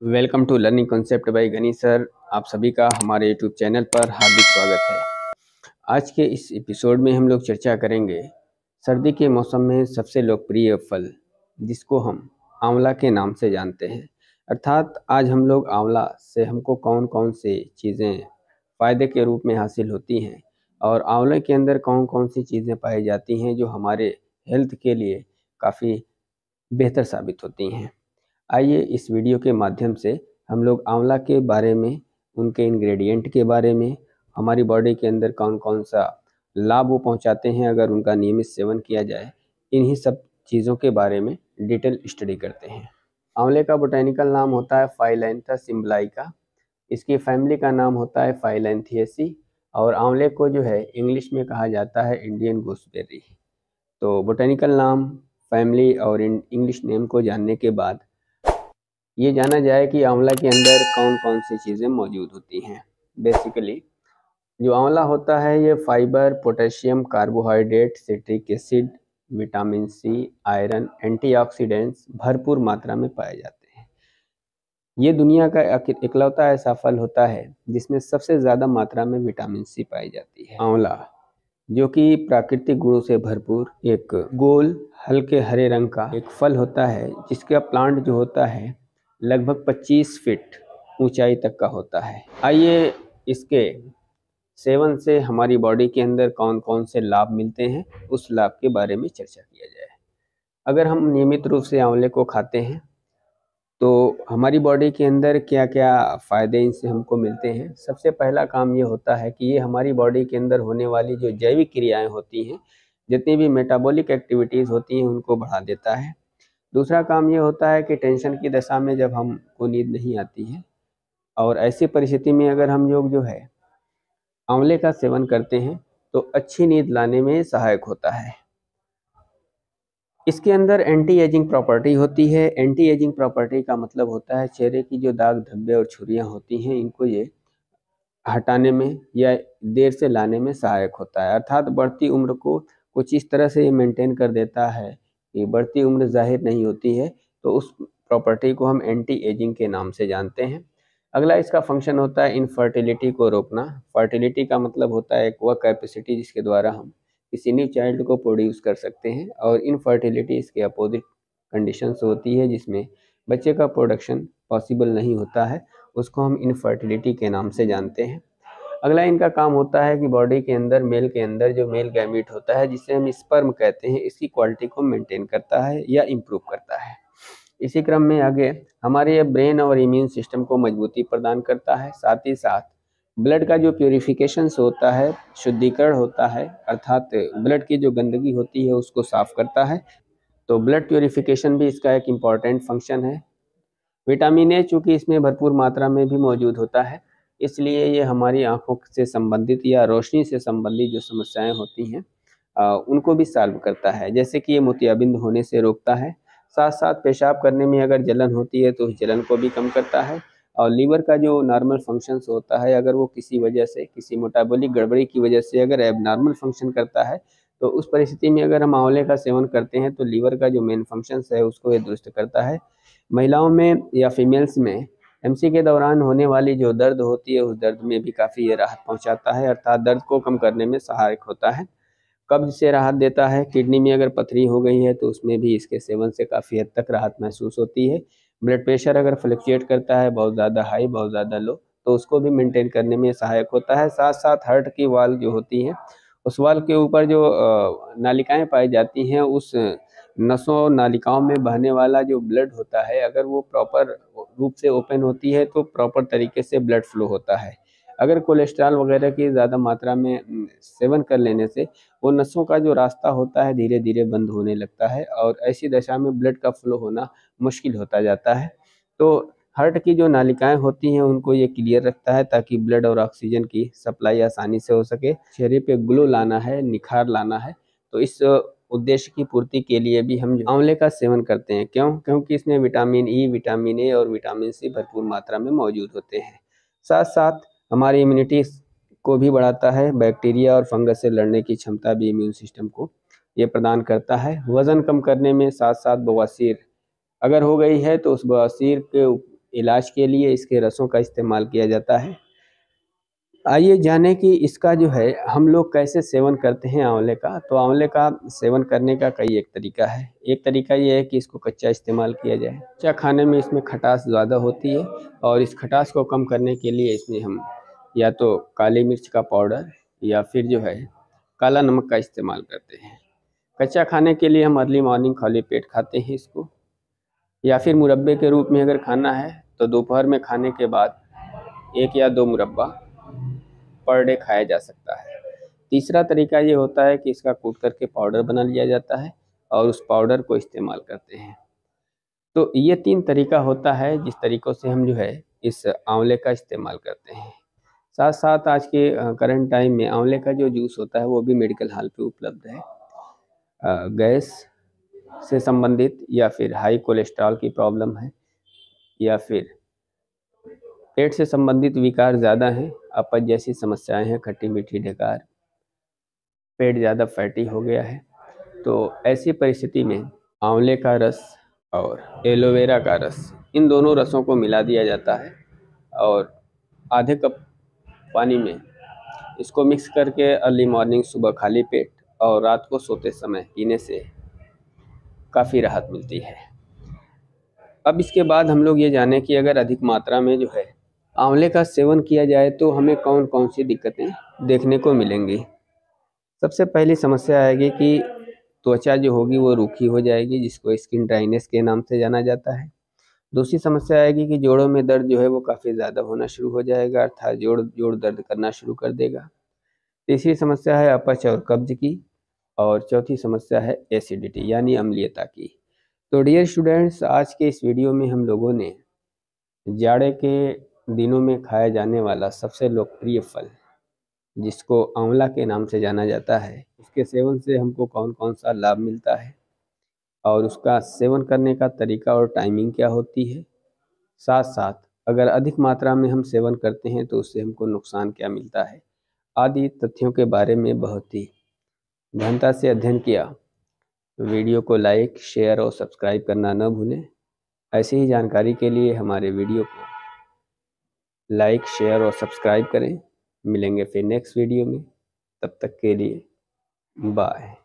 Welcome to learning concept by Gani sir. आप सभी का हमारे यूट्यूब चैनल पर हार्दिक स्वागत है। आज के इस एपिसोड में हम लोग चर्चा करेंगे सर्दी के मौसम में सबसे लोकप्रिय फल जिसको हम आंवला के नाम से जानते हैं। अर्थात आज हम लोग आंवला से हमको कौन कौन सी चीज़ें फ़ायदे के रूप में हासिल होती हैं और आंवले के अंदर कौन कौन सी चीज़ें पाई जाती हैं जो हमारे हेल्थ के लिए काफ़ी बेहतर साबित होती हैं। आइए इस वीडियो के माध्यम से हम लोग आंवला के बारे में, उनके इंग्रेडिएंट के बारे में, हमारी बॉडी के अंदर कौन कौन सा लाभ वो पहुंचाते हैं अगर उनका नियमित सेवन किया जाए, इन्हीं सब चीज़ों के बारे में डिटेल स्टडी करते हैं। आंवले का बोटेनिकल नाम होता है फाइलैंथस सिम्बलाइका। इसकी फैमिली का नाम होता है फाइलैंथिएसी और आंवले को जो है इंग्लिश में कहा जाता है इंडियन गूसबेरी। तो बोटेनिकल नाम, फैमिली और इंग्लिश नेम को जानने के बाद ये जाना जाए कि आंवला के अंदर कौन कौन सी चीज़ें मौजूद होती हैं। बेसिकली जो आंवला होता है ये fibre, potassium, carbohydrate, citric acid, vitamin C, iron, antioxidants भरपूर मात्रा में पाए जाते हैं। ये दुनिया का इकलौता ऐसा फल होता है जिसमें सबसे ज़्यादा मात्रा में विटामिन सी पाई जाती है। आंवला जो कि प्राकृतिक गुणों से भरपूर एक गोल हल्के हरे रंग का एक फल होता है जिसका प्लांट जो होता है लगभग 25 फीट ऊंचाई तक का होता है। आइए इसके सेवन से हमारी बॉडी के अंदर कौन कौन से लाभ मिलते हैं उस लाभ के बारे में चर्चा किया जाए। अगर हम नियमित रूप से आंवले को खाते हैं तो हमारी बॉडी के अंदर क्या क्या फ़ायदे इनसे हमको मिलते हैं। सबसे पहला काम ये होता है कि ये हमारी बॉडी के अंदर होने वाली जो जैविक क्रियाएं होती हैं, जितनी भी मेटाबॉलिक एक्टिविटीज़ होती हैं उनको बढ़ा देता है। दूसरा काम ये होता है कि टेंशन की दशा में जब हमको नींद नहीं आती है और ऐसी परिस्थिति में अगर हम लोग जो है आंवले का सेवन करते हैं तो अच्छी नींद लाने में सहायक होता है। इसके अंदर एंटी एजिंग प्रॉपर्टी होती है। एंटी एजिंग प्रॉपर्टी का मतलब होता है चेहरे की जो दाग धब्बे और झुर्रियाँ होती हैं इनको ये हटाने में या देर से लाने में सहायक होता है। अर्थात बढ़ती उम्र को कुछ इस तरह से ये मेंटेन कर देता है कि बढ़ती उम्र जाहिर नहीं होती है, तो उस प्रॉपर्टी को हम एंटी एजिंग के नाम से जानते हैं। अगला इसका फंक्शन होता है इनफर्टिलिटी को रोकना। फर्टिलिटी का मतलब होता है एक वह कैपेसिटी जिसके द्वारा हम किसी न्यू चाइल्ड को प्रोड्यूस कर सकते हैं, और इनफर्टिलिटी इसके अपोजिट कंडीशंस होती है जिसमें बच्चे का प्रोडक्शन पॉसिबल नहीं होता है, उसको हम इनफर्टिलिटी के नाम से जानते हैं। अगला इनका काम होता है कि बॉडी के अंदर मेल के अंदर जो मेल गैमीट होता है जिसे हम स्पर्म कहते हैं, इसकी क्वालिटी को मेंटेन करता है या इम्प्रूव करता है। इसी क्रम में आगे हमारे ये ब्रेन और इम्यून सिस्टम को मजबूती प्रदान करता है। साथ ही साथ ब्लड का जो प्योरीफिकेशन होता है, शुद्धिकरण होता है, अर्थात ब्लड की जो गंदगी होती है उसको साफ करता है। तो ब्लड प्योरीफिकेशन भी इसका एक इम्पॉर्टेंट फंक्शन है। विटामिन ए चूँकि इसमें भरपूर मात्रा में भी मौजूद होता है, इसलिए ये हमारी आँखों से संबंधित या रोशनी से संबंधित जो समस्याएं होती हैं उनको भी सॉल्व करता है। जैसे कि ये मोतियाबिंद होने से रोकता है। साथ साथ पेशाब करने में अगर जलन होती है तो उस जलन को भी कम करता है। और लीवर का जो नॉर्मल फंक्शंस होता है, अगर वो किसी वजह से, किसी मेटाबॉलिक गड़बड़ी की वजह से अगर एबनॉर्मल फंक्शन करता है, तो उस परिस्थिति में अगर हम आंवले का सेवन करते हैं तो लीवर का जो मेन फंक्शंस है उसको ये दुरुस्त करता है। महिलाओं में या फीमेल्स में एमसी के दौरान होने वाली जो दर्द होती है उस दर्द में भी काफ़ी ये राहत पहुंचाता है, अर्थात दर्द को कम करने में सहायक होता है। कब्ज से राहत देता है। किडनी में अगर पथरी हो गई है तो उसमें भी इसके सेवन से काफ़ी हद तक राहत महसूस होती है। ब्लड प्रेशर अगर फ्लक्चुएट करता है, बहुत ज़्यादा हाई बहुत ज़्यादा लो, तो उसको भी मेंटेन करने में सहायक होता है। साथ साथ हार्ट की वाल जो होती है उस वाल के ऊपर जो नालिकाएं पाई जाती हैं, उस नसों नालिकाओं में बहने वाला जो ब्लड होता है अगर वो प्रॉपर रूप से ओपन होती है तो प्रॉपर तरीके से ब्लड फ्लो होता है। अगर कोलेस्ट्रॉल वगैरह की ज़्यादा मात्रा में सेवन कर लेने से वो नसों का जो रास्ता होता है धीरे धीरे बंद होने लगता है और ऐसी दशा में ब्लड का फ्लो होना मुश्किल होता जाता है। तो हार्ट की जो नालिकाएं होती हैं उनको ये क्लियर रखता है ताकि ब्लड और ऑक्सीजन की सप्लाई आसानी से हो सके। चेहरे पे ग्लो लाना है, निखार लाना है, तो इस उद्देश्य की पूर्ति के लिए भी हम आंवले का सेवन करते हैं। क्यों? क्योंकि इसमें विटामिन ई, विटामिन ए और विटामिन सी भरपूर मात्रा में मौजूद होते हैं। साथ साथ हमारी इम्यूनिटी को भी बढ़ाता है। बैक्टीरिया और फंगस से लड़ने की क्षमता भी इम्यून सिस्टम को ये प्रदान करता है। वज़न कम करने में, साथ साथ बवासीर अगर हो गई है तो उस बवासीर के इलाज के लिए इसके रसों का इस्तेमाल किया जाता है। आइए जानें कि इसका जो है हम लोग कैसे सेवन करते हैं आंवले का। तो आंवले का सेवन करने का कई एक तरीका है। एक तरीका ये है कि इसको कच्चा इस्तेमाल किया जाए। कच्चा खाने में इसमें खटास ज़्यादा होती है और इस खटास को कम करने के लिए इसमें हम या तो काली मिर्च का पाउडर या फिर जो है काला नमक का इस्तेमाल करते हैं। कच्चा खाने के लिए हम अर्ली मॉर्निंग खाली पेट खाते हैं इसको, या फिर मुरब्बे के रूप में अगर खाना है तो दोपहर में खाने के बाद 1 या 2 मुरब्बा पर डे खाया जा सकता है। तीसरा तरीका ये होता है कि इसका कूट करके पाउडर बना लिया जाता है और उस पाउडर को इस्तेमाल करते हैं। तो ये 3 तरीका होता है जिस तरीक़ों से हम जो है इस आंवले का इस्तेमाल करते हैं। साथ साथ आज के करंट टाइम में आंवले का जो जूस होता है वो भी मेडिकल हॉल पे उपलब्ध है। गैस से संबंधित या फिर हाई कोलेस्ट्रॉल की प्रॉब्लम है या फिर पेट से संबंधित विकार ज़्यादा हैं, अपच जैसी समस्याएं हैं, खट्टी मीठी ढेकार, पेट ज़्यादा फैटी हो गया है, तो ऐसी परिस्थिति में आंवले का रस और एलोवेरा का रस, इन दोनों रसों को मिला दिया जाता है और आधे कप पानी में इसको मिक्स करके अर्ली मॉर्निंग सुबह खाली पेट और रात को सोते समय पीने से काफ़ी राहत मिलती है। अब इसके बाद हम लोग ये जानें कि अगर अधिक मात्रा में जो है आंवले का सेवन किया जाए तो हमें कौन कौन सी दिक्कतें देखने को मिलेंगी। सबसे पहली समस्या आएगी कि त्वचा जो होगी वो रूखी हो जाएगी, जिसको स्किन ड्राइनेस के नाम से जाना जाता है। दूसरी समस्या आएगी कि जोड़ों में दर्द जो है वो काफ़ी ज़्यादा होना शुरू हो जाएगा, अर्थात जोड़ दर्द करना शुरू कर देगा। तीसरी समस्या है अपच और कब्ज की और चौथी समस्या है एसिडिटी यानी अम्लीयता की। तो डियर स्टूडेंट्स, आज के इस वीडियो में हम लोगों ने जाड़े के दिनों में खाया जाने वाला सबसे लोकप्रिय फल जिसको आंवला के नाम से जाना जाता है, उसके सेवन से हमको कौन कौन सा लाभ मिलता है और उसका सेवन करने का तरीका और टाइमिंग क्या होती है, साथ साथ अगर अधिक मात्रा में हम सेवन करते हैं तो उससे हमको नुकसान क्या मिलता है, आदि तथ्यों के बारे में बहुत ही गहनता से अध्ययन किया। वीडियो को लाइक, शेयर और सब्सक्राइब करना न भूलें। ऐसी ही जानकारी के लिए हमारे वीडियो को लाइक, शेयर और सब्सक्राइब करें। मिलेंगे फिर नेक्स्ट वीडियो में, तब तक के लिए बाय।